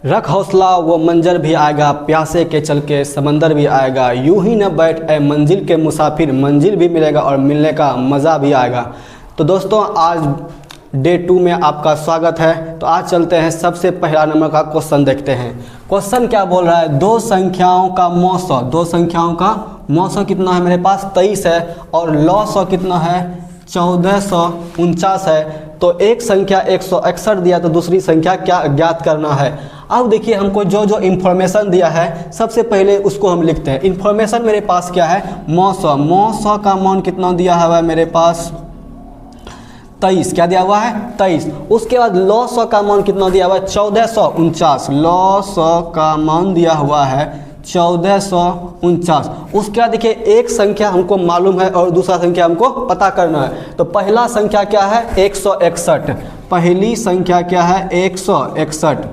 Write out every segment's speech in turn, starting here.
रख हौसला वो मंजर भी आएगा, प्यासे के चल के समंदर भी आएगा, यूं ही न बैठ ए मंजिल के मुसाफिर, मंजिल भी मिलेगा और मिलने का मज़ा भी आएगा। तो दोस्तों आज डे 2 में आपका स्वागत है। तो आज चलते हैं, सबसे पहला नंबर का क्वेश्चन देखते हैं। क्वेश्चन क्या बोल रहा है, दो संख्याओं का मौसौ, दो संख्याओं का मौसौ कितना है मेरे पास 23 है और लौसौ कितना है 1449 है। तो एक संख्या 161 दिया तो दूसरी संख्या क्या ज्ञात करना है। अब देखिए हमको जो जो इन्फॉर्मेशन दिया है सबसे पहले उसको हम लिखते हैं। इन्फॉर्मेशन मेरे पास क्या है, मौसौ, मौसौ का मान कितना दिया हुआ है मेरे पास 23, क्या दिया हुआ है 23। उसके बाद लौसौ का मान कितना दिया हुआ है 1449, लौसौ का मान दिया हुआ है 1449। उसके बाद देखिए एक संख्या हमको मालूम है और दूसरा संख्या हमको पता करना है। तो पहला संख्या क्या है 161, पहली संख्या क्या है 161,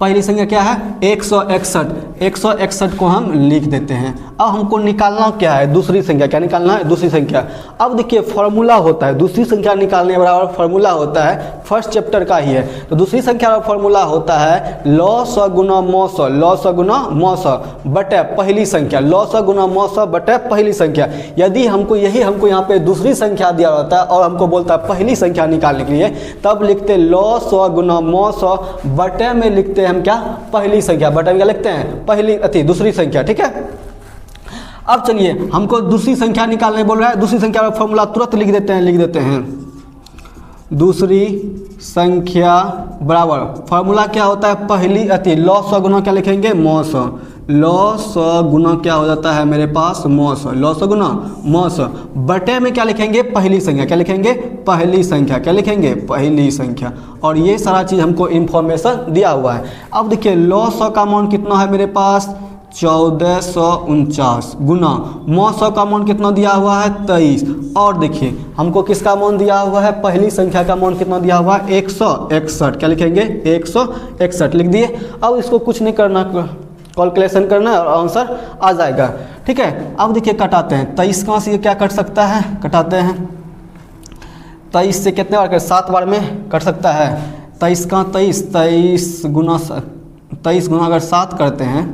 पहली संख्या क्या है 161, 161 को हम लिख देते हैं। अब हमको निकालना क्या है दूसरी संख्या, क्या निकालना है दूसरी संख्या। अब देखिए फॉर्मूला होता है, दूसरी संख्या निकालने बराबर फॉर्मूला होता है, फर्स्ट चैप्टर का ही है। तो दूसरी संख्या का फॉर्मूला होता है लौसौ गुना मौसौ, लौसौ गुना मौसौ बटे पहली संख्या, लौसौ गुना मौसौ बटे पहली संख्या। यदि हमको यहाँ पे दूसरी संख्या दिया होता है और हमको बोलता है पहली संख्या निकालने के लिए, तब लिखते लौसौ गुना मौसौ बटे में लिखते हम क्या पहली संख्या, बटे में क्या लिखते हैं पहली दूसरी संख्या, ठीक है। अब चलिए हमको दूसरी संख्या निकालने बोल रहा है, दूसरी संख्या का फॉर्मूला तुरंत लिख देते हैं। दूसरी संख्या बराबर फॉर्मूला क्या होता है पहली लौसौ गुना क्या लिखेंगे मौसौ, लौसौ गुना क्या हो जाता है मेरे पास मौसौ, लौसौ गुना मौसौ बटे में क्या लिखेंगे पहली संख्या, क्या लिखेंगे पहली संख्या, क्या लिखेंगे पहली संख्या। और ये सारा चीज़ हमको इन्फॉर्मेशन दिया हुआ है। अब देखिए लौसौ का मान कितना है मेरे पास 1449 गुना मौसौ का मान कितना दिया हुआ है 23। और देखिए हमको किसका मान दिया हुआ है पहली संख्या का मान कितना दिया हुआ है 161, क्या लिखेंगे 161 लिख दिए। अब इसको कुछ नहीं करना, कैलकुलेशन करना है और आंसर आ जाएगा, ठीक है। अब देखिए कटाते हैं 23 कहाँ से क्या कट सकता है, कटाते हैं 23 से कितने बार 7 बार में कट सकता है। 23 का 23 गुना अगर 7 करते हैं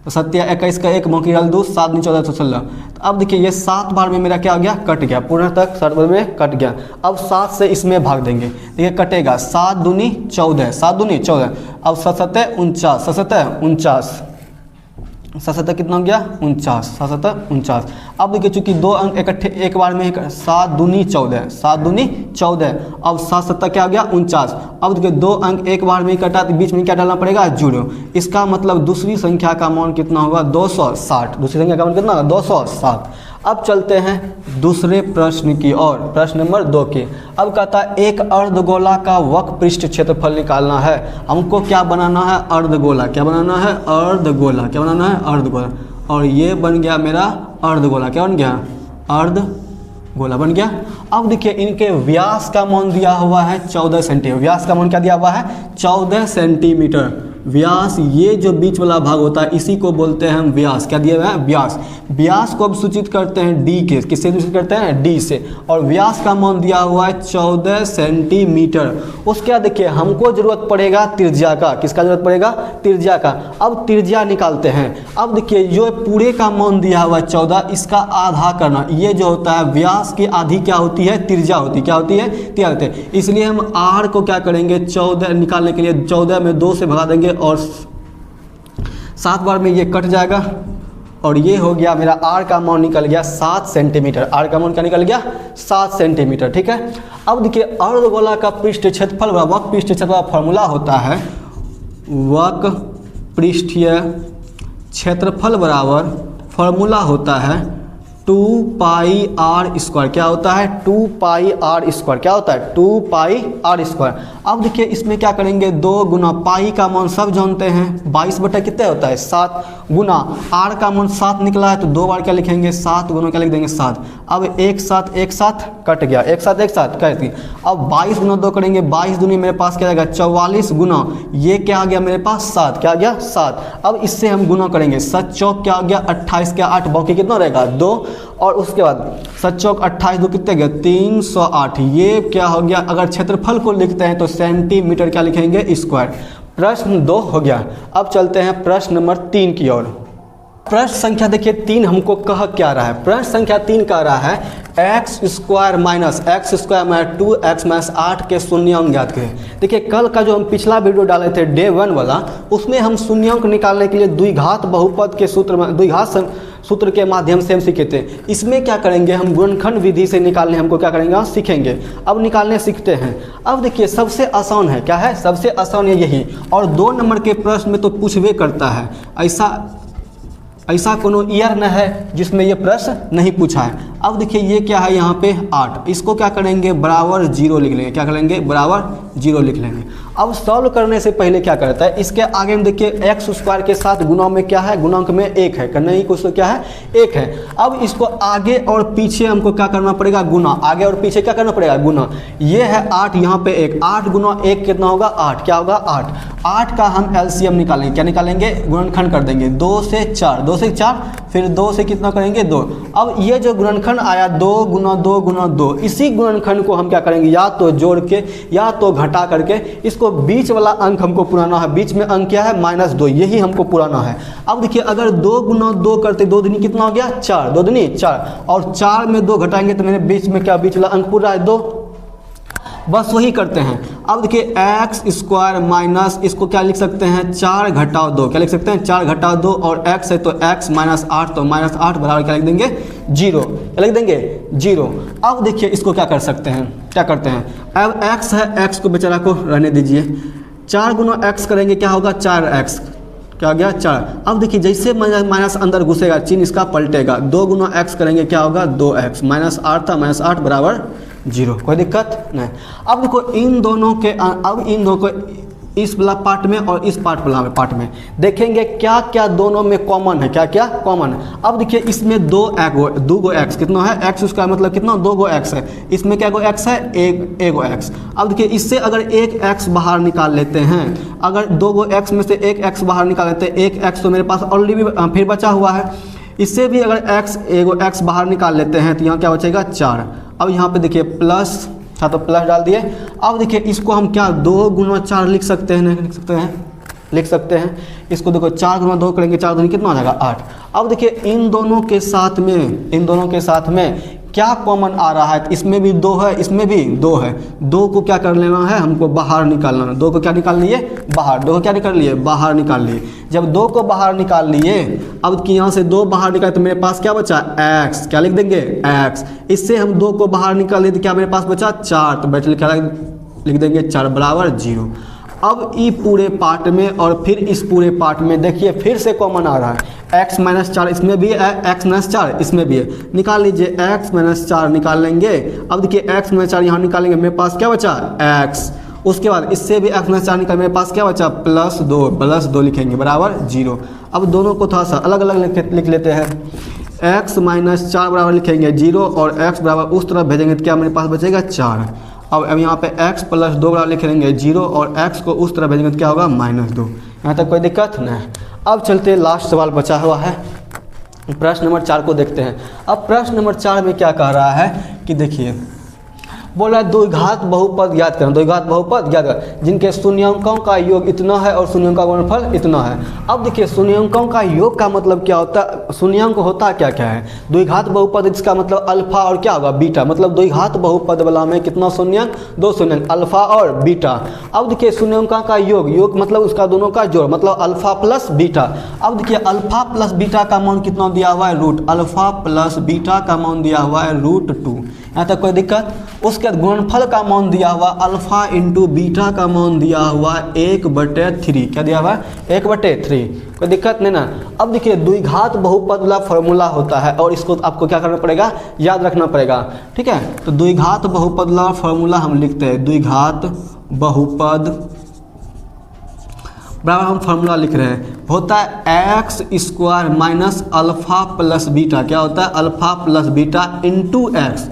तो 7 या 21 का 1 मौकी डाल 2 7 × 14 16। तो अब देखिए ये 7 बार में मेरा क्या हो गया कट गया, पूर्ण तक 7 बार में कट गया। अब 7 से इसमें भाग देंगे, देखिए कटेगा 7 दूनी 14, 7 दूनी 14। अब 7 7 49, 7 7 49, 7 7 कितना हो गया 49, 7 7 49। अब देखिए चूंकि दो अंक इकट्ठे एक बार में 7 दूनी 14, 7 दूनी 14। अब 7 7 क्या हो गया 49। अब देखिए दो अंक एक बार में कटा तो बीच में क्या डालना पड़ेगा जीरो। इसका मतलब दूसरी संख्या का मान कितना होगा 260, दूसरी संख्या का मान कितना होगा 260। अब चलते हैं दूसरे प्रश्न की ओर, प्रश्न नंबर 2 की। अब कहता है एक अर्धगोला का वक्र पृष्ठ क्षेत्रफल निकालना है। हमको क्या बनाना है अर्धगोला, क्या बनाना है अर्धगोला, क्या बनाना है अर्धगोला। और ये बन गया मेरा अर्धगोला, क्या बन गया अर्धगोला बन गया। अब देखिए इनके व्यास का मान दिया हुआ है 14 सेंटीमीटर, व्यास का मान क्या दिया हुआ है 14 सेंटीमीटर। व्यास ये जो बीच वाला भाग होता है इसी को बोलते हैं हम व्यास, क्या दिया हुआ है व्यास। व्यास को अब सूचित करते हैं डी के, किससे सूचित करते हैं डी से। और व्यास का मान दिया हुआ है 14 सेंटीमीटर। उसके बाद देखिए हमको जरूरत पड़ेगा त्रिज्या का, किसका जरूरत पड़ेगा त्रिज्या का। अब त्रिज्या निकालते हैं। अब देखिए जो पूरे का मान दिया हुआ है 14, इसका आधा करना, ये जो होता है व्यास की आधी क्या होती है त्रिज्या होती है, क्या होती है त्रिज्या होती है। इसलिए हम आर को क्या करेंगे 14 निकालने के लिए 14 में 2 से भगा देंगे और 7 बार में ये कट जाएगा। और ये हो गया मेरा आर का मान निकल गया 7 सेंटीमीटर, आर का मान क्या निकल गया 7 सेंटीमीटर, ठीक है। अब देखिए अर्धगोला का पृष्ठ क्षेत्रफल वक्र पृष्ठ क्षेत्रफल का फॉर्मूला होता है वक्र पृष्ठीय क्षेत्रफल बराबर फॉर्मूला होता है 2 पाई आर स्क्वायर, क्या होता है 2 पाई आर स्क्वायर, क्या होता है 2 पाई आर स्क्वायर। अब देखिए इसमें क्या करेंगे 2 गुना पाई का मान सब जानते हैं 22 बटा कितना होता है 7, गुना आर का मान 7 निकला है तो 2 बार क्या लिखेंगे 7 गुना क्या लिख देंगे 7। अब एक साथ कट गया, एक साथ कट गया। अब 22 गुना 2 करेंगे, 22 दूनी मेरे पास क्या आएगा 44 गुना ये क्या आ गया मेरे पास 7, क्या आ गया 7। अब इससे हम गुना करेंगे 7 चौक क्या आ गया 28 क्या 8, बाकी कितना रहेगा 2। और उसके बाद 7 चौक 28 2 कितने गए 308। ये क्या हो गया, अगर क्षेत्रफल को लिखते हैं तो सेंटीमीटर क्या लिखेंगे स्क्वायर। प्रश्न 2 हो गया। अब चलते हैं प्रश्न नंबर 3 की ओर। प्रश्न संख्या देखिए 3 हमको कह क्या रहा है, प्रश्न संख्या 3 कह रहा है x square minus 2x minus 8 के शून्यांक ज्ञात करें। देखिए कल का जो हम पिछला वीडियो डाले थे डे 1 वाला, उसमें हम शून्यांक निकालने के लिए द्विघात बहुपद के सूत्र में द्विघात सूत्र के माध्यम से हम सीखे थे। इसमें क्या करेंगे, हम गुणनखंड विधि से निकालने हमको क्या करेंगे, सीखेंगे। अब निकालने सीखते हैं। अब देखिए सबसे आसान है, क्या है, सबसे आसान है यही, और 2 नंबर के प्रश्न में तो पूछवे करता है। ऐसा कोनो ईयर न है जिसमें ये प्रश्न नहीं पूछा है। अब देखिए ये क्या है, यहाँ पे 8, इसको क्या करेंगे, बराबर 0 लिख लेंगे। क्या करेंगे, बराबर 0 लिख लेंगे। अब सॉल्व करने से पहले क्या करता है, इसके आगे में देखिए एक्स स्क्वायर के साथ गुणा में क्या है, गुणांक में 1 है, करना ही कुछ तो क्या है, 1 है। अब इसको आगे और पीछे हमको क्या करना पड़ेगा, गुना। आगे और पीछे क्या करना पड़ेगा, गुना। ये है 8, यहाँ पे 1, 8 गुना 1 कितना होगा, 8। क्या होगा, 8। 8 का हम एलसीएम निकालेंगे, क्या निकालेंगे, गुणनखंड कर देंगे। 2 से 4, फिर 2 से कितना करेंगे, 2। अब ये जो गुणनखंड आया 2 गुना 2 गुना 2, इसी गुणनखंड को हम क्या करेंगे, या तो जोड़ के या तो घटा करके, इसको बीच वाला अंक हमको पुराना है। बीच में अंक क्या है, -2, यही हमको पुराना है। अब देखिए अगर 2 गुना 2 करते, 2 दूनी कितना हो गया, 4, 2 दूनी 4, और 4 में 2 घटाएंगे तो मेरे बीच में क्या, बीच वाला अंक पूरा है 2। बस वही करते हैं। अब देखिए एक्स स्क्वायर माइनस, इसको क्या लिख सकते हैं, 4 घटाओ 2, क्या लिख सकते हैं, 4 घटाओ 2, और x है तो x माइनस 8, तो माइनस 8 बराबर क्या लिख देंगे, 0। क्या लिख देंगे, 0। अब देखिए इसको क्या कर सकते हैं, क्या करते हैं, अब x है, x को बेचारा को रहने दीजिए। 4 गुना x करेंगे, क्या होगा, 4x, क्या हो गया, 4। अब देखिए जैसे माइनस अंदर घुसेगा, चिन्ह इसका पलटेगा। 2 गुना x करेंगे, क्या होगा, 2x, माइनस 8 था, माइनस 8 बराबर 0, कोई दिक्कत नहीं। अब देखो इन दोनों के, अब इन दोनों को इस वाला पार्ट में और इस पार्ट में देखेंगे क्या क्या दोनों में कॉमन है, क्या क्या कॉमन है। अब देखिए इसमें 2 गो x कितना है, x उसका मतलब कितना, 2 गो x है। इसमें क्या गो x है, 1 गो x। अब देखिए इससे अगर 1 x बाहर निकाल लेते हैं, अगर 2 गो x में से 1 x बाहर निकाल लेते हैं, 1 x तो मेरे पास ऑलरेडी फिर बचा हुआ है। इससे भी अगर x बाहर निकाल लेते हैं तो यहाँ क्या बचेगा, 4। अब यहाँ पे देखिए प्लस था तो प्लस डाल दिए। अब देखिए इसको हम क्या 2 गुना 4 लिख सकते हैं, नहीं लिख सकते हैं। इसको देखो 4 गुना 2 करेंगे, 4 दूनी कितना आ जाएगा, 8। अब देखिए इन दोनों के साथ में क्या कॉमन आ रहा है, इसमें भी 2 है, इसमें भी 2 है। 2 को क्या कर लेना है, हमको बाहर निकालना है। 2 को क्या निकाल लिए, बाहर। 2 को क्या निकाल लिए, बाहर निकाल लिए। जब 2 को बाहर निकाल लिए, अब यहाँ से 2 बाहर निकाले तो मेरे पास क्या बचा, x, क्या लिख देंगे, x। इससे हम 2 को बाहर निकाल लिए तो क्या मेरे पास बचा, 4, तो बैठ लिख देंगे 4 बराबर 0। अब ई पूरे पार्ट में और फिर इस पूरे पार्ट में देखिए फिर से कॉमन आ रहा है, x माइनस 4 इसमें भी है, x माइनस 4 इसमें भी है। निकाल लीजिए, x माइनस 4 निकाल लेंगे। अब देखिए x माइनस 4 यहाँ निकालेंगे, मेरे पास क्या बचा, x। उसके बाद इससे भी x माइनस 4 निकाल, मेरे पास क्या बचा, +2 लिखेंगे बराबर 0। अब दोनों को थोड़ा सा अलग अलग लिख लेते हैं। x माइनस 4 बराबर लिखेंगे 0 और x बराबर उस तरफ भेजेंगे तो क्या मेरे पास बचेगा, 4। अब यहाँ पे x + 2 बराबर लिख लेंगे 0 और x को उस तरह भेजेंगे तो क्या होगा, -2। यहाँ तक कोई दिक्कत नहीं। अब चलते लास्ट सवाल बचा हुआ है, प्रश्न नंबर 4 को देखते हैं। अब प्रश्न नंबर 4 में क्या कह रहा है कि देखिए बोला द्विघात बहुपद ज्ञात करना, द्विघात बहुपद ज्ञात करना जिनके शून्यांकों का योग इतना है और शून्यांकों का गुणनफल इतना है। अब देखिए शून्यांकों का योग का मतलब क्या होता है, शून्यांक होता क्या क्या है, द्विघात बहुपद इसका मतलब अल्फा और क्या होगा, बीटा। मतलब द्विघात बहुपद वाला में कितना शून्यांक, 2 शून्यांक, अल्फा और बीटा। अब देखिए शून्यांकों का योग मतलब उसका दोनों का जोड़, मतलब अल्फा प्लस बीटा। अब देखिए अल्फा प्लस बीटा का मान कितना दिया हुआ है, √। अल्फा प्लस बीटा का मान दिया हुआ है √2। यहाँ तक कोई दिक्कत। उसके बाद गुणनफल का मान दिया हुआ अल्फा इंटू बीटा का मान दिया हुआ 1/3। क्या दिया हुआ, 1/3। कोई दिक्कत नहीं ना। अब देखिए द्विघात बहुपद वाला फॉर्मूला होता है और इसको आपको क्या करना पड़ेगा, याद रखना पड़ेगा, ठीक है। तो द्विघात बहुपद वाला फॉर्मूला हम लिखते हैं, द्विघात बहुपद बराबर हम फॉर्मूला लिख रहे हैं, होता है x² minus alpha plus beta. क्या होता है, alpha plus beta into x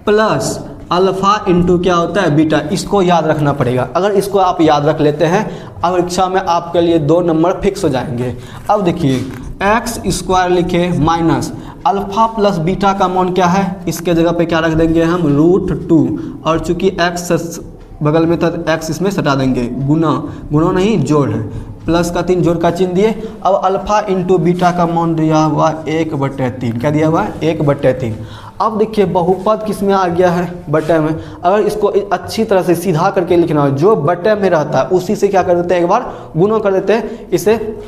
plus alpha into क्या होता है, बीटा। इसको याद रखना पड़ेगा। अगर इसको आप याद रख लेते हैं परीक्षा में आपके लिए 2 नंबर फिक्स हो जाएंगे। अब देखिए x² लिखे माइनस अल्फा प्लस बीटा का मान क्या है, इसके जगह पे क्या रख देंगे हम √2, और चूंकि x बगल में था x इसमें सटा देंगे, गुना नहीं जोड़ है, प्लस का 3 जोड़ का चिन्ह दिए। अब अल्फा इंटू बीटा का मान दिया हुआ 1/3, क्या दिया हुआ 1/3। अब देखिए बहुपद किस में आ गया है, बटे में। अगर इसको अच्छी तरह से सीधा करके लिखना हो, जो बटे में रहता है उसी से क्या कर देते हैं, एक बार गुणा कर देते हैं, इसे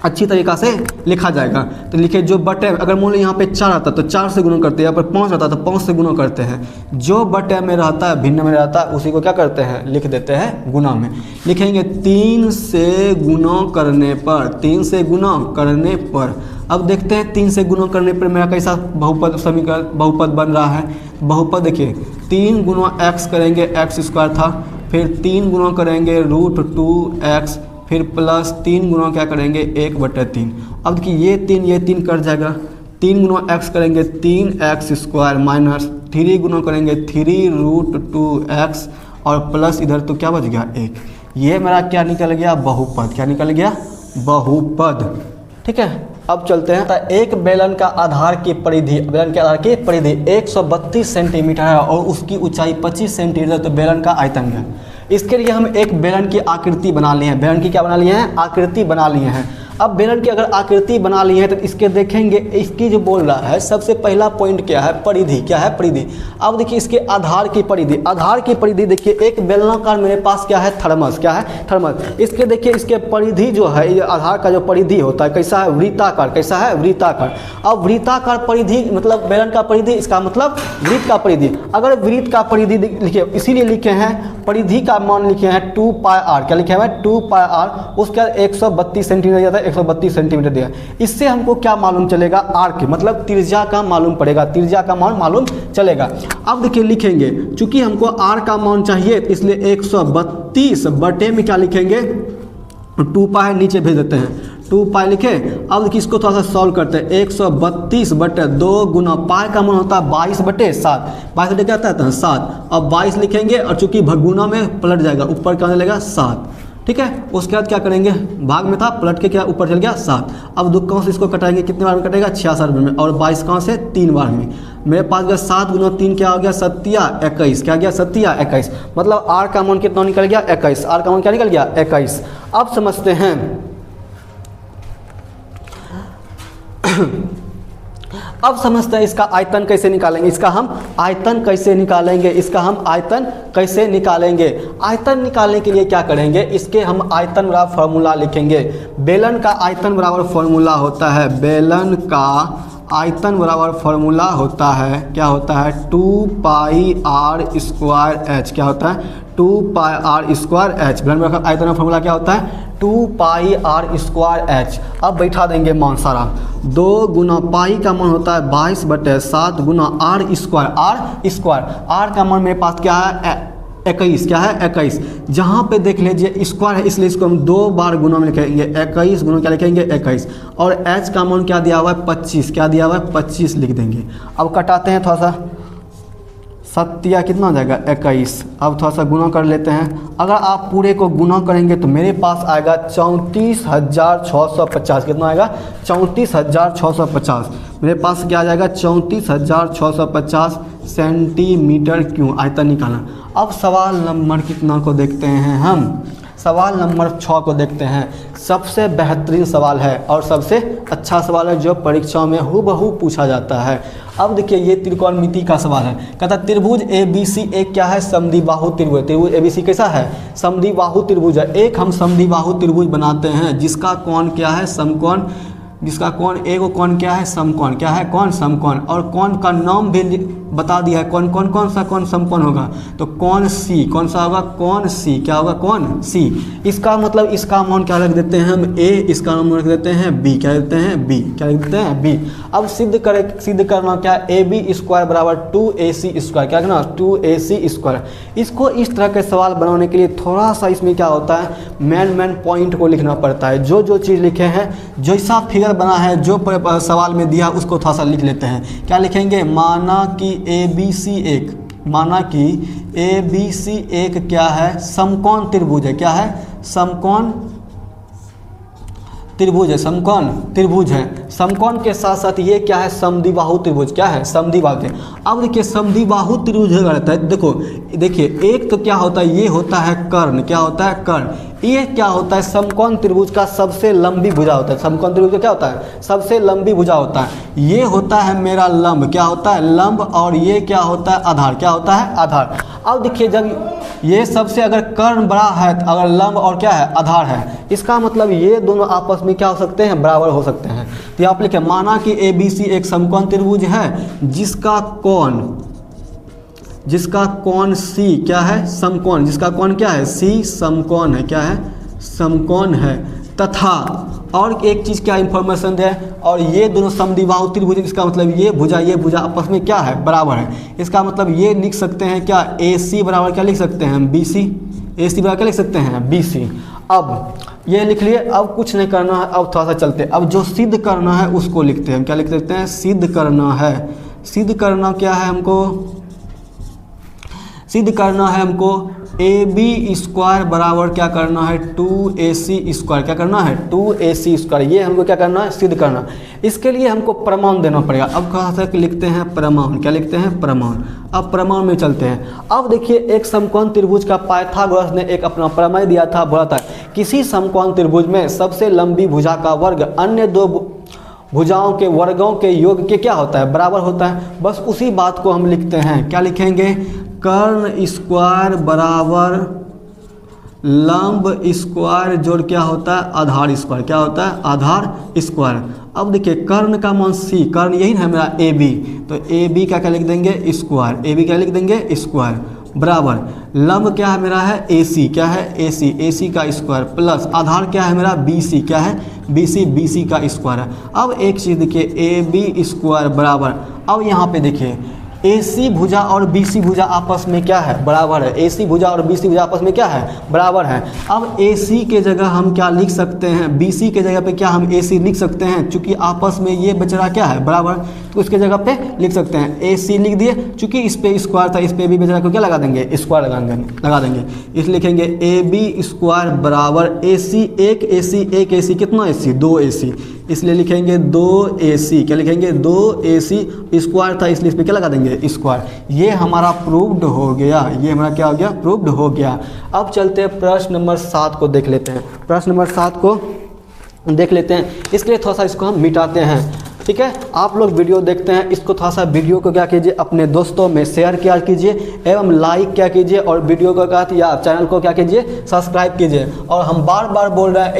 अच्छी तरीक़ा से लिखा जाएगा। तो लिखिए जो बटे, अगर मान लो यहाँ पे 4 आता तो 4 से गुणा करते हैं, यहाँ पर 5 आता तो 5 से गुणा करते हैं। जो बटे में रहता है, भिन्न में रहता है, उसी को क्या करते हैं, लिख देते हैं गुणा में। लिखेंगे 3 से गुणा करने पर, 3 से गुणा करने पर। अब देखते हैं 3 से गुणा करने पर मेरा कैसा बहुपद समीकरण बहुपद बन रहा है। बहुपद देखिए 3 गुणा x करेंगे, x² था, फिर 3 गुणा करेंगे √2x, फिर प्लस 3 गुना क्या करेंगे 1/3। अब देखिए ये 3 कट जाएगा, 3 गुना x करेंगे 3x² माइनस 3 गुना करेंगे 3√2x, और प्लस इधर तो क्या बच गया 1। ये मेरा क्या निकल गया, बहुपद। क्या निकल गया, बहुपद। ठीक है, अब चलते हैं। एक बेलन का आधार की परिधि, बेलन के आधार की परिधि 132 सेंटीमीटर है और उसकी ऊंचाई 25 सेंटीमीटर, तो बेलन का आयतन है। इसके लिए हम एक बेलन की आकृति बना लिए हैं। बेलन की क्या बना लिए हैं, आकृति बना लिए हैं। अब बेलन की अगर आकृति बना ली है तो इसके देखेंगे, इसकी जो बोल रहा है सबसे पहला पॉइंट क्या है, परिधि। क्या है, परिधि। अब देखिए इसके आधार की परिधि, आधार की परिधि देखिए एक बेलनाकार मेरे पास क्या है, थर्मस। क्या है, थर्मस। इसके देखिए इसके परिधि जो है, ये आधार का जो परिधि होता है कैसा है, वृत्ताकार। कैसा है, वृत्ताकार। अब वृत्ताकार परिधि मतलब बेलन का परिधि, इसका मतलब वृत्त का परिधि। अगर वृत्त का परिधि लिखिए, इसीलिए लिखे हैं परिधि का मान लिखे हैं 2πr। क्या लिखे हैं, 2πr। उसके बाद 132 सेंटीमीटर दिया था, 132 सेंटीमीटर दिया। इससे हमको क्या मालूम चलेगा, आर की मतलब त्रिज्या का मालूम पड़ेगा, त्रिज्या का मान मालूम चलेगा। अब देखिए लिखेंगे, चूंकि हमको आर का मान चाहिए इसलिए 132 बटे में क्या लिखेंगे, 2π नीचे भेज देते हैं, 2π लिखे। अब देखिए इसको थोड़ा सा सॉल्व करते हैं। 132 बटे 2 गुना पाई का मान होता है 22/7। 22 क्या आता है 7। अब 22 लिखेंगे और चूंकि गुना में पलट जाएगा, ऊपर क्या चलेगा 7। ठीक है, उसके बाद क्या करेंगे, भाग में था पलट के क्या ऊपर चल गया 7। अब 2 कहाँ से इसको कटाएंगे, कितने बार में कटेगा 66 बार में, और 22 कहाँ से 3 बार में। मेरे पास गया 7 गुना 3 क्या हो गया, 7×21। क्या गया 7×21, मतलब आर का मान कितना निकल गया 21। आर का मान क्या निकल गया 21। अब समझते हैं अब समझते हैं इसका आयतन कैसे निकालेंगे, इसका हम आयतन कैसे निकालेंगे, इसका हम आयतन कैसे निकालेंगे। आयतन निकालने के लिए क्या करेंगे, इसके हम आयतन बराबर फॉर्मूला लिखेंगे। बेलन का आयतन बराबर फॉर्मूला होता है, बेलन का आयतन बराबर फॉर्मूला होता है, क्या होता है 2πr²h। क्या होता है 2πr²h। बेलन का आयतन का फॉर्मूला क्या होता है 2πr²h। अब बैठा देंगे मान सारा। 2 गुना पाई का मान होता है 22/7 गुना r²। आर का मान मेरे पास क्या है 21। क्या है 21। जहाँ पे देख लीजिए स्क्वायर है इसलिए इसको हम 2 बार गुना में लिखेंगे, 21 गुना क्या लिखेंगे 21। और h का मान क्या दिया हुआ है 25। क्या दिया हुआ है 25 लिख देंगे। अब कटाते हैं थोड़ा सा, 7 कितना हो जाएगा 21। अब थोड़ा सा गुना कर लेते हैं। अगर आप पूरे को गुना करेंगे तो मेरे पास आएगा 34,650। कितना आएगा 34,650। मेरे पास क्या आ जाएगा 34,650 सेंटीमीटर क्यूब आयतन निकालना। अब सवाल नंबर कितना को देखते हैं हम, सवाल नंबर 6 को देखते हैं। सबसे बेहतरीन सवाल है और सबसे अच्छा सवाल है जो परीक्षाओं में हूबहू पूछा जाता है। अब देखिए ये त्रिकोणमिति का सवाल है। कहता त्रिभुज ABC एक क्या है, समद्विबाहु त्रिभुज। त्रिभुज ABC कैसा है, समद्विबाहु त्रिभुज है। एक हम समद्विबाहु त्रिभुज बनाते हैं जिसका कोण क्या है, समकोण। जिसका कोण, एक कोण क्या है, समकोण। क्या है, कोण समकोण। और कोण का नाम भी बता दिया है, कौन सा कोण समकोण होगा, तो कोण C। कौन सा होगा, कोण C। क्या होगा, कोण C। इसका मतलब इसका मान क्या रख देते हैं हम A, इसका नाम रख देते हैं B। क्या देते हैं B। क्या लिख देते हैं B। अब सिद्ध करना क्या, AB² बराबर 2AC²। क्या करना 2AC²। इसको इस तरह के सवाल बनाने के लिए थोड़ा सा इसमें क्या होता है, मेन पॉइंट को लिखना पड़ता है। जो चीज़ लिखे हैं, जैसा फिगर बना है, जो सवाल में दिया उसको थोड़ा सा लिख लेते हैं। क्या लिखेंगे, माना कि ABC एक, माना कि ABC एक क्या है, समकोण त्रिभुज है। क्या है, समकोण त्रिभुज है, समकोण त्रिभुज है। समकोण के साथ साथ ये क्या है, समद्विबाहु त्रिभुज। क्या है, समद्विबाहु त्रिभुज। अब देखिए समद्विबाहु त्रिभुज रहता है, देखो देखिए एक तो क्या होता है, ये होता है कर्ण, क्या होता है कर्ण। ये क्या होता है, समकोण त्रिभुज का सबसे लंबी भुजा होता है। समकोण त्रिभुज का क्या होता है, सबसे लंबी भुजा होता है। ये होता है मेरा लंब, क्या होता है लंब, और ये क्या होता है आधार, क्या होता है आधार। अब देखिए जब ये सबसे अगर कर्ण बड़ा है, अगर लंब और क्या है आधार है, इसका मतलब ये दोनों आपस में क्या हो सकते हैं, बराबर हो सकते हैं। तो यहाँ पे लिखे माना कि ABC एक समकोण त्रिभुज है जिसका कोण C क्या है, समकोण, जिसका कोण क्या है C समकोण है, क्या है समकोण है, तथा और एक चीज़ क्या इंफॉर्मेशन दे, और ये दोनों समद्विबाहु त्रिभुज, इसका मतलब ये भुजा आपस में क्या है, बराबर है। इसका मतलब ये लिख सकते हैं क्या, AC बराबर क्या लिख सकते हैं, BC। AC बराबर क्या लिख सकते हैं, BC। अब ये लिख लिए, अब कुछ नहीं करना है, अब थोड़ा सा चलते, अब जो सिद्ध करना है उसको लिखते हैं। क्या लिख सकते हैं, सिद्ध करना है। सिद्ध करना क्या है हमको, सिद्ध करना है हमको AB स्क्वायर बराबर क्या करना है, 2AC स्क्वायर। क्या करना है, 2AC स्क्वायर। ये हमको क्या करना है, सिद्ध करना। इसके लिए हमको प्रमाण देना पड़ेगा। अब कहाँ से लिखते हैं प्रमाण, क्या लिखते हैं प्रमाण। अब प्रमाण में चलते हैं। अब देखिए एक समकोण त्रिभुज का पाइथागोरस ने एक अपना प्रमेय दिया था, बोला था किसी समकोण त्रिभुज में सबसे लंबी भुजा का वर्ग अन्य दो भुजाओं के वर्गों के योग के क्या होता है, बराबर होता है। बस उसी बात को हम लिखते हैं, क्या लिखेंगे, कर्ण स्क्वायर बराबर लंब स्क्वायर जोड़ क्या होता है, आधार स्क्वायर। क्या होता है, आधार स्क्वायर। अब देखिए कर्ण का मान C, कर्ण यही है मेरा AB, तो AB का क्या लिख देंगे, स्क्वायर। AB क्या लिख देंगे, स्क्वायर, बराबर लंब क्या है मेरा है AC, क्या है AC, AC का स्क्वायर, प्लस आधार क्या है मेरा BC, क्या है BC, BC का स्क्वायर है। अब एक चीज़ देखिए AB स्क्वायर बराबर, अब यहाँ पे देखिए AC भुजा और BC भुजा आपस में क्या है, बराबर है। AC भुजा और BC भुजा आपस में क्या है, बराबर है। अब AC के जगह हम क्या लिख सकते हैं, BC के जगह पे क्या हम AC लिख सकते हैं, चूंकि आपस में ये बेचारा क्या है, बराबर, तो उसके जगह पे लिख सकते हैं AC लिख दिए। चूंकि इस पे स्क्वायर था, इस पे भी बेचारा को क्या लगा देंगे, स्क्वायर लगा देंगे। इस लिखेंगे AB स्क्वायर बराबर AC, एक AC कितना AC, 2AC, इसलिए लिखेंगे 2AC। क्या लिखेंगे, 2AC स्क्वायर था, इसलिए इस पर क्या लगा देंगे, स्क्वायर। ये हमारा प्रूव्ड हो गया, ये हमारा क्या हो गया, प्रूव्ड हो गया। अब चलते हैं प्रश्न नंबर 7 को देख लेते हैं। प्रश्न नंबर 7 को देख लेते हैं। इसके लिए थोड़ा सा इसको हम मिटाते हैं, ठीक है। आप लोग वीडियो देखते हैं, इसको थोड़ा सा वीडियो को क्या कीजिए, अपने दोस्तों में शेयर क्या कीजिए एवं लाइक क्या कीजिए, और वीडियो को क्या या चैनल को क्या कीजिए, सब्सक्राइब कीजिए। और हम बार बार बोल रहे हैं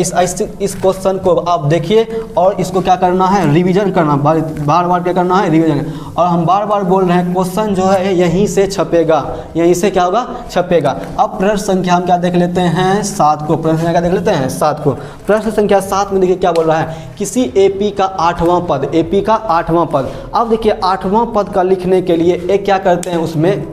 इस क्वेश्चन को आप देखिए और इसको क्या करना है, रिवीजन करना, बार बार क्या करना है, रिवीजन। और हम बार बार बोल रहे हैं क्वेश्चन जो है यहीं से छपेगा, यहीं से क्या होगा, छपेगा। अब प्रश्न संख्या हम क्या देख लेते हैं, 7 को। प्रश्न संख्या क्या देख लेते हैं, 7 को। प्रश्न संख्या 7 में देखिए क्या बोल रहा है, किसी AP का 8वां पद, AP का 8वां पद। अब देखिए 8वां पद का लिखने के लिए एक क्या करते हैं, उसमें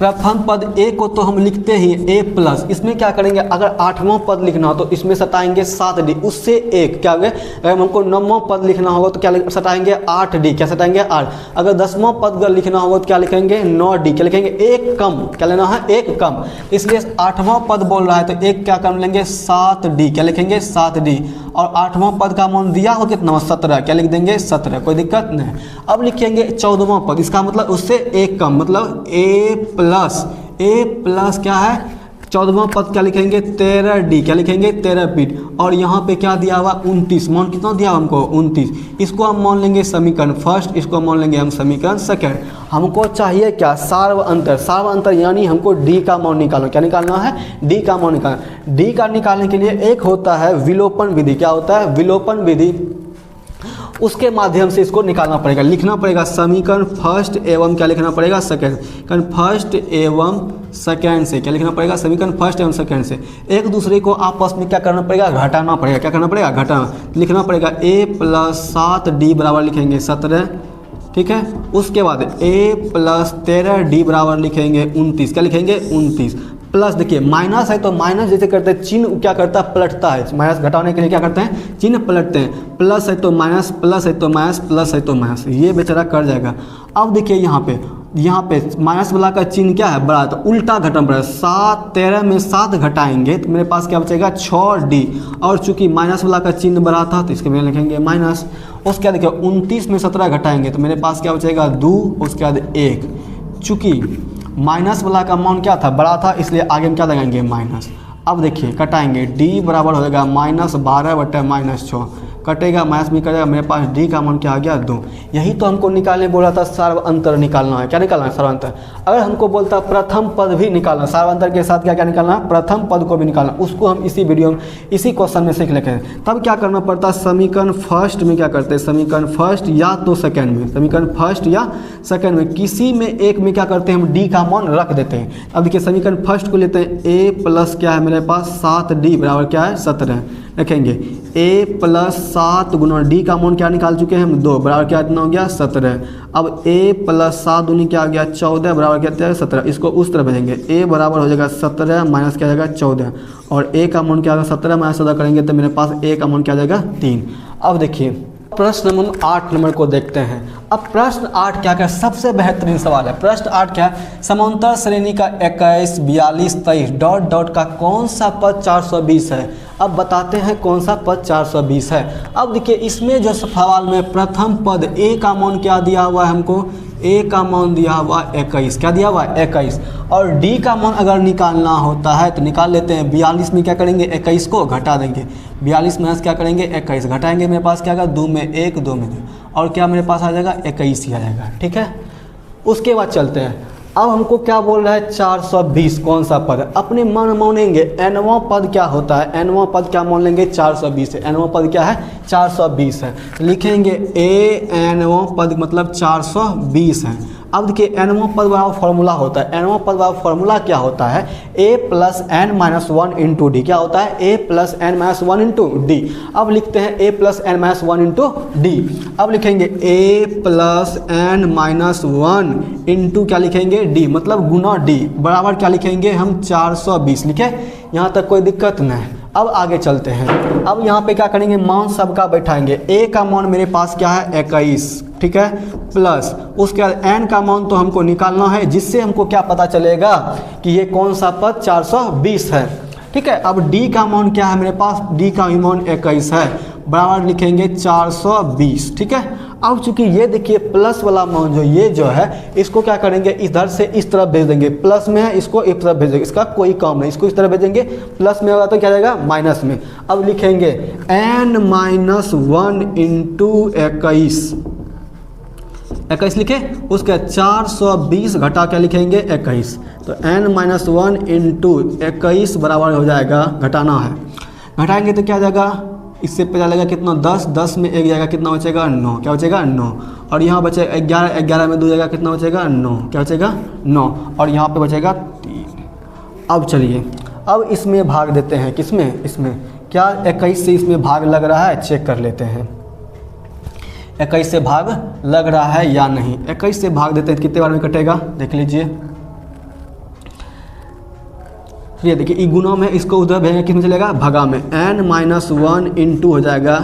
प्रथम पद A को तो हम लिखते ही A प्लस, इसमें क्या करेंगे, अगर 8वां पद लिखना हो तो इसमें सटाएंगे 7D, उससे एक क्या होगा, अगर हमको 9वां पद लिखना होगा तो क्या सटाएंगे 8D, क्या सटाएंगे 8। अगर 10वां पद लिखना होगा तो क्या लिखेंगे 9D, क्या लिखेंगे एक कम, क्या लेना है, एक कम। इसलिए 8वां पद बोल रहा है तो एक क्या कम लेंगे 7D, क्या लिखेंगे 7D। और 8वां पद का मान दिया हो कितना, 17, क्या लिख देंगे 17, कोई दिक्कत नहीं। अब लिखेंगे 14वां पद, इसका मतलब उससे एक कम, मतलब A प्लस क्या है, 14वां पद क्या लिखेंगे 13D, क्या लिखेंगे 13 फीट। और यहाँ पे क्या दिया हुआ 29, मान कितना दिया हमको 29। इसको हम मान लेंगे समीकरण फर्स्ट, इसको मान लेंगे हम समीकरण सेकंड। हमको चाहिए क्या, सार्व अंतर, यानी हमको D का मान निकालना। क्या निकालना है, D का मान निकालना। D का निकालने के लिए एक होता है विलोपन विधि, क्या होता है, विलोपन विधि, उसके माध्यम से इसको निकालना पड़ेगा। लिखना पड़ेगा समीकरण फर्स्ट एवं क्या लिखना पड़ेगा, सेकंड, कारण फर्स्ट एवं सेकंड से क्या लिखना पड़ेगा, समीकरण फर्स्ट एवं सेकंड से एक दूसरे को आपस में क्या करना पड़ेगा, घटाना पड़ेगा। क्या करना पड़ेगा, घटाना। लिखना पड़ेगा A प्लस 7D बराबर लिखेंगे 17, ठीक है। उसके बाद A प्लस 13D बराबर लिखेंगे 29, क्या लिखेंगे 29, प्लस देखिए माइनस है तो माइनस जैसे करते हैं चिन्ह क्या करता है, पलटता है। माइनस घटाने के लिए क्या करते हैं, चिन्ह पलटते हैं। प्लस है तो माइनस, प्लस है तो माइनस, प्लस है तो माइनस, ये बेचारा कर जाएगा। अब देखिए यहाँ पे माइनस वाला का चिन्ह क्या है, बड़ा, तो उल्टा घटना पड़ेगा। 7 13 में 7 घटाएंगे तो मेरे पास क्या बचेगा 6D, और चूंकि माइनस वाला का चिन्ह बड़ा था तो इसके में लिखेंगे माइनस। उसके बाद देखिए 29 में 17 घटाएंगे तो मेरे पास क्या बचेगा 2, उसके बाद 1। चूँकि माइनस वाला का मान क्या था, बड़ा था, इसलिए आगे हम क्या लगाएंगे माइनस। अब देखिए कटाएंगे, D बराबर हो जाएगा -12/-6 कटेगा, माइनस भी कटेगा, मेरे पास D का मान क्या आ गया 2। यही तो हमको निकालने बोला था, सर्वांतर निकालना है। क्या निकालना है, सर्वांतर। अगर हमको बोलता प्रथम पद भी निकालना, सर्वांतर के साथ क्या क्या निकालना, प्रथम पद को भी निकालना, उसको हम इसी वीडियो में इसी क्वेश्चन में सीख लेते हैं। तब क्या करना पड़ता, समीकरण फर्स्ट में क्या करते हैं, समीकरण फर्स्ट या तो सेकेंड में, समीकरण फर्स्ट या सेकेंड में किसी में एक में क्या करते हैं हम D का मान रख देते हैं। अब देखिए समीकरण फर्स्ट को लेते हैं, A प्लस क्या है मेरे पास 7D बराबर क्या है 17 रखेंगे। A प्लस 7 गुना D का मान क्या निकाल चुके हैं हम 2 बराबर क्या इतना हो गया 17। अब A प्लस 7 दूनी क्या आ गया 14 बराबर क्या है 17। इसको उस तरह भेजेंगे, A बराबर हो जाएगा 17 माइनस क्या आ जाएगा 14, और A का मान क्या आएगा 17 माइनस 14 करेंगे तो मेरे पास A का मान क्या आ जाएगा 3। अब देखिए प्रश्न नंबर 8 नंबर को देखते हैं। अब प्रश्न 8 क्या है, सबसे बेहतरीन सवाल है। प्रश्न 8 क्या है, समांतर श्रेणी का 21, 42, 23 डॉट डॉट का कौन सा पद 420 है। अब बताते हैं कौन सा पद 420 है। अब देखिए इसमें जो सवाल में प्रथम पद A का मान क्या दिया हुआ है हमको, A का मान दिया हुआ 21, क्या दिया हुआ है 21, और D का मान अगर निकालना होता है तो निकाल लेते हैं। 42 में क्या करेंगे 21 को घटा देंगे, 42 माइनस क्या करेंगे 21 घटाएंगे, मेरे पास क्या आएगा 2 में 1 2 में 2, और क्या मेरे पास आ जाएगा 21 ही आ जाएगा। ठीक है, उसके बाद चलते हैं। अब हमको क्या बोल रहा है 420 कौन सा पद है, अपने मन मानेंगे nवां पद क्या होता है, nवां पद क्या मान लेंगे 420 है। nवां पद क्या है 420 है, लिखेंगे A nवां पद मतलब 420 है। अब देखिए nवां पद वाला फॉर्मूला होता है, nवां पद वाला फॉर्मूला क्या होता है, A plus n minus 1 into D, क्या होता है A plus n minus 1 into D. अब लिखते हैं A plus n minus 1 into D. अब लिखेंगे A plus n minus 1 into क्या लिखेंगे D, मतलब गुना D बराबर क्या लिखेंगे हम 420 लिखे, यहाँ तक कोई दिक्कत नहीं। अब आगे चलते हैं। अब यहाँ पे क्या करेंगे, मान सबका बैठाएंगे। A का मान मेरे पास क्या है 21, ठीक है, प्लस उसके बाद n का मान तो हमको निकालना है, जिससे हमको क्या पता चलेगा कि ये कौन सा पद 420 है। ठीक है, अब D का मान क्या है मेरे पास, D का मान 21 है, बराबर लिखेंगे 420। ठीक है, अब चूंकि ये देखिए प्लस वाला मान ये जो है इसको क्या करेंगे इधर से इस तरफ भेज देंगे, प्लस में है इसको इस तरफ भेज देंगे, इसका कोई काम नहीं, इसको इस तरफ भेजेंगे, प्लस में होगा तो क्या जाएगा माइनस में। अब लिखेंगे n माइनस 1 इंटू 21 लिखे, उसके 420 घटा क्या लिखेंगे 21, तो n माइनस 1 इंटू 21 बराबर हो जाएगा, घटाना है, घटाएंगे तो क्या आ जाएगा, इससे पता लगेगा कितना 10, 10 में 1 जाएगा, कितना बचेगा 9, क्या बचेगा 9, और यहाँ बचेगा 11, 11 में 2 जाएगा, कितना बचेगा 9, क्या बचेगा 9, और यहाँ पे बचेगा 3। अब चलिए अब इसमें भाग देते हैं, किसमें, इसमें क्या 21 से इसमें भाग लग रहा है, चेक कर लेते हैं 21 से भाग लग रहा है या नहीं। 21 से भाग देते हैं कितने बार में कटेगा, देख लीजिए। ये देखिए ई गुना में, इसको उधर भेजेंगे किस में चलेगा, भगा में, n माइनस 1 इंटू हो जाएगा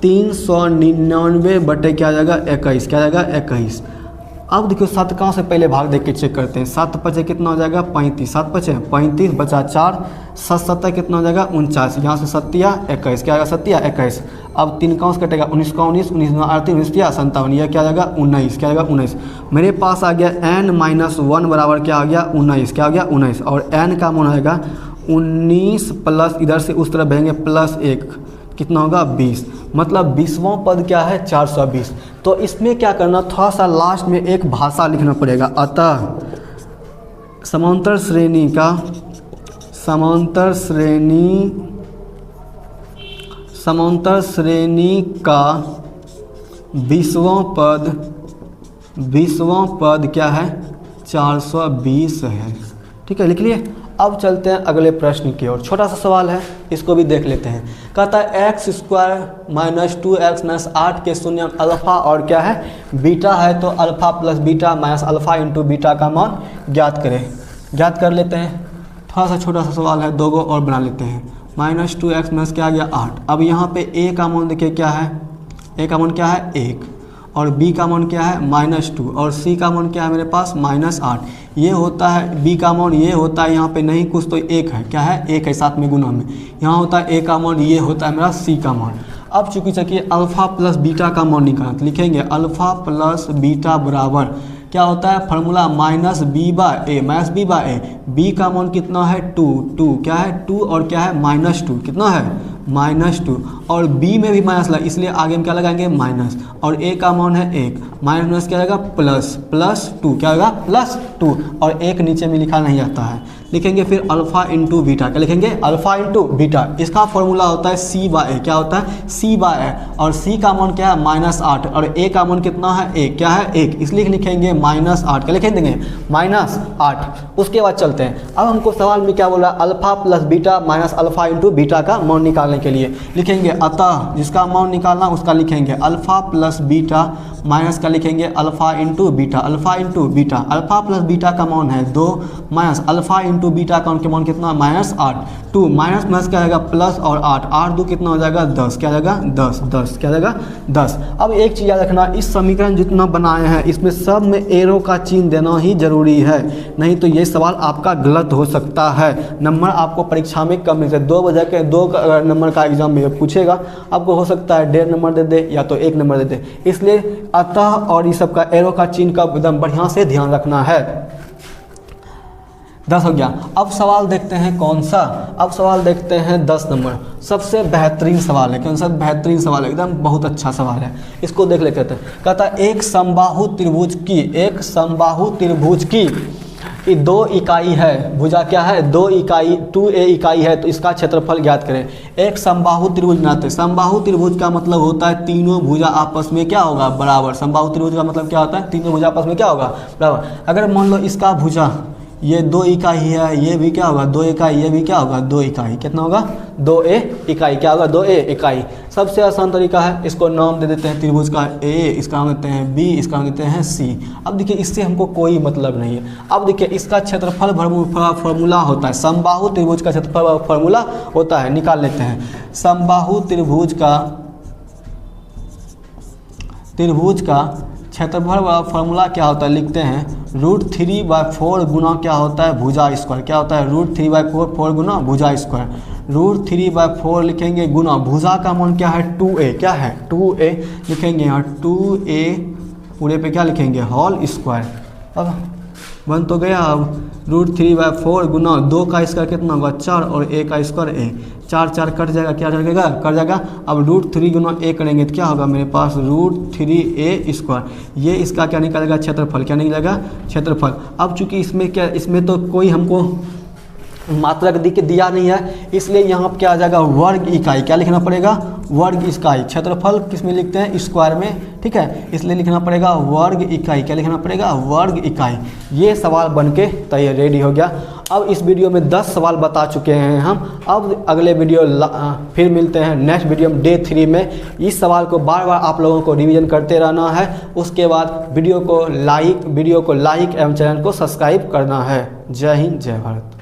399 बटे क्या आ जाएगा 21, क्या आ जाएगा 21। अब देखियो शतकाओं से पहले भाग देख के चेक करते हैं। 7 पचे कितना हो जाएगा 35, 7 पचे 35 बचा 4, 7 7 कितना हो जाएगा 49, यहाँ से 7 21, क्या आएगा 7 21। अब 3 काउंस कटेगा 19 का 19, 19 38, 19 57, यह क्या आ जाएगा 19, क्या आ जाएगा 19। मेरे पास आ गया n माइनस 1 बराबर क्या आ गया 19, क्या आ गया 19, और n का मान आएगा 19 प्लस इधर से उस तरफ भेजेंगे प्लस 1, कितना होगा 20, मतलब 20वां पद क्या है 420। तो इसमें क्या करना, थोड़ा सा लास्ट में एक भाषा लिखना पड़ेगा। अतः समांतर श्रेणी का समांतर श्रेणी का 20वां पद क्या है 420 है। ठीक है, लिख लिए। अब चलते हैं अगले प्रश्न की ओर। छोटा सा सवाल है, इसको भी देख लेते हैं। कहता है x square minus 2x minus 8 के शून्य अल्फ़ा और क्या है बीटा है, तो alpha plus beta minus alpha into beta का मान ज्ञात करें। ज्ञात कर लेते हैं। थोड़ा सा छोटा सा सवाल है, 2 को और बना लेते हैं। -2x माइनस क्या आ गया 8। अब यहाँ पे a का मान देखिए क्या है, a का मान क्या है 1, और b का मान क्या है -2, और c का मान क्या है मेरे पास -8। ये होता है b का मान, ये होता है यहाँ पे नहीं कुछ तो 1 है, क्या है 1 है साथ में गुना में। यहाँ होता है a का मान, ये होता है मेरा c का मान। अब चूँकि चलिए अल्फ़ा प्लस बीटा का मान निकालना, तो लिखेंगे अल्फ़ा प्लस बीटा बराबर क्या होता है फार्मूला -b/a, -b/a। b का मान कितना है 2 क्या है 2, और क्या है -2, कितना है -2, और b में भी माइनस लगा इसलिए आगे हम क्या लगाएंगे माइनस, और a का मान है 1, माइनस क्या आएगा +2, क्या होगा +2, और 1 नीचे में लिखा नहीं जाता है। लिखेंगे फिर अल्फ़ा इंटू बीटा, क्या लिखेंगे अल्फ़ा इंटू बीटा। इसका फॉर्मूला होता है c/a, क्या होता है c/a, और c का मान क्या है -8, और a का मान कितना है 1, क्या है 1, इसलिए लिखेंगे -8, क्या लिखें देंगे -8। उसके बाद चलते हैं, अब हमको सवाल में क्या बोल रहा है alpha plus beta minus alpha into beta का मान निकालने के लिए लिखेंगे, अतः जिसका मान निकालना उसका लिखेंगे अल्फ़ा प्लस बीटा माइनस का लिखेंगे alpha into beta, alpha into beta. Alpha plus beta का मान है 2 माइनस अल्फ़ा इंटू बीटा का मान कितना -8, 2 माइनस माइनस क्या आएगा प्लस, और 8 2 कितना हो जाएगा 10, क्या जाएगा 10 क्या जाएगा 10। अब एक चीज़ याद रखना, इस समीकरण जितना बनाए हैं इसमें सब में एरो का चिन्ह देना ही जरूरी है, नहीं तो ये सवाल आपका गलत हो सकता है। नंबर आपको परीक्षा में कम मिलते हैं, 2 बजे के 2 नंबर का एग्जाम में पूछेगा, आपको हो सकता है 1.5 नंबर दे दे या तो 1 नंबर दे दे, इसलिए अतः और इस सब का एरो का चिन्ह का एकदम बढ़िया से ध्यान रखना है। 10 हो गया। अब सवाल देखते हैं कौन सा, अब सवाल देखते हैं 10 नंबर, सबसे बेहतरीन सवाल है, कौन सा बेहतरीन सवाल है, एकदम बहुत अच्छा सवाल है। इसको देख ले, कहते हैं कहता है एक समबाहु त्रिभुज की 2 इकाई है, भुजा क्या है 2 इकाई 2a इकाई है, तो इसका क्षेत्रफल ज्ञात करें। एक समबाहु त्रिभुज बनाते हैं, समबाहु त्रिभुज का मतलब होता है तीनों भुजा आपस में क्या होगा बराबर। समबाहु त्रिभुज का मतलब क्या होता है तीनों भुजा आपस में क्या होगा बराबर। अगर मान लो इसका भुजा ये 2 इकाई है, ये भी क्या होगा 2 इकाई, ये भी क्या होगा 2 इकाई, कितना होगा 2a इकाई, क्या होगा 2a इकाई। सबसे आसान तरीका है, इसको नाम दे देते हैं त्रिभुज का a, इसका नाम देते हैं b, इसका नाम देते हैं c। अब देखिए इससे हमको कोई मतलब नहीं है। अब देखिए इसका क्षेत्रफल फॉर्मूला होता है, समबाहु त्रिभुज का क्षेत्रफल फॉर्मूला होता है, निकाल लेते हैं। समबाहु त्रिभुज का क्षेत्रफल वाला फॉर्मूला क्या होता है, लिखते हैं √3/4 गुना क्या होता है भुजा स्क्वायर, क्या होता है √3/4 गुना भुजा स्क्वायर। √3/4 लिखेंगे गुना भुजा का मान क्या है 2a, क्या है 2a लिखेंगे यहाँ 2a पूरे पे क्या लिखेंगे होल स्क्वायर। अब बन तो गया। अब √3/4 गुना 2 का स्क्वायर कितना होगा 4, और a का स्क्वायर a, 4 कट जाएगा, क्या कट जाएगा। अब √3 गुना a करेंगे तो क्या होगा मेरे पास √3a²। ये इसका क्या निकलेगा क्षेत्रफल, क्या निकलेगा क्षेत्रफल। अब चूंकि इसमें तो कोई हमको मात्रक दिया नहीं है, इसलिए यहाँ क्या आ जाएगा वर्ग इकाई, क्या लिखना पड़ेगा वर्ग इकाई। क्षेत्रफल किस में लिखते हैं स्क्वायर में, ठीक है, इसलिए लिखना पड़ेगा वर्ग इकाई, क्या लिखना पड़ेगा वर्ग इकाई। ये सवाल बन के तैयार रेडी हो गया। अब इस वीडियो में 10 सवाल बता चुके हैं हम। अब अगले वीडियो फिर मिलते हैं नेक्स्ट वीडियो में डे 3 में। इस सवाल को बार बार आप लोगों को रिवीजन करते रहना है। उसके बाद वीडियो को लाइक एवं चैनल को सब्सक्राइब करना है। जय हिंद जय भारत।